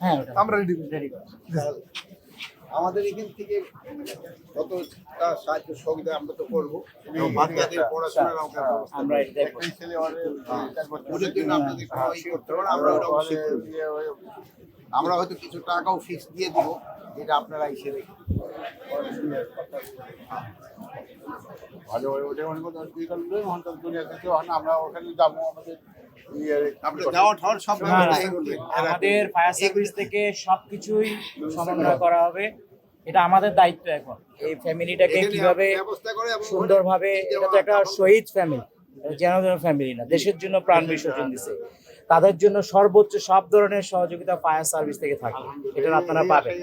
হ্যাঁ আমরা রেডি আমাদের এখান থেকে যতটা সাহায্য সহযোগিতা আমরা তো করবো এবং বাচ্চাদের পড়াশোনার আমরা ওদের জন্য আপনাদের কোনো ই করতে হবে না, আমরা ওটা অবশ্যই করবো। আমরা হয়তো কিছু টাকাও ফিক্স দিয়ে দিব, যেটা আপনারা এসে রেখে ভালো ওটা অনেক কি করবে দুনিয়া থেকে আমরা ওখানে যাবো আমাদের আপনার যাওয়া ঠাওয়ার সব ব্যবস্থা এই করবেন। আমাদের ফায়ার সার্ভিস থেকে সবকিছুই সমন্বয় করা হবে। এটা আমাদের দায়িত্ব এখন এই ফ্যামিলিটাকে এখানে কিভাবে ব্যবস্থা করে এবং সুন্দরভাবে, এটা তো একটা শহীদ ফ্যামিলি, যেন ফ্যামিলি না, দেশের জন্য প্রাণ বিসর্জন দিছে, তাদের জন্য সর্বোচ্চ সব ধরনের সহযোগিতা ফায়ার সার্ভিস থেকে থাকে, এটা আপনারা পাবেন।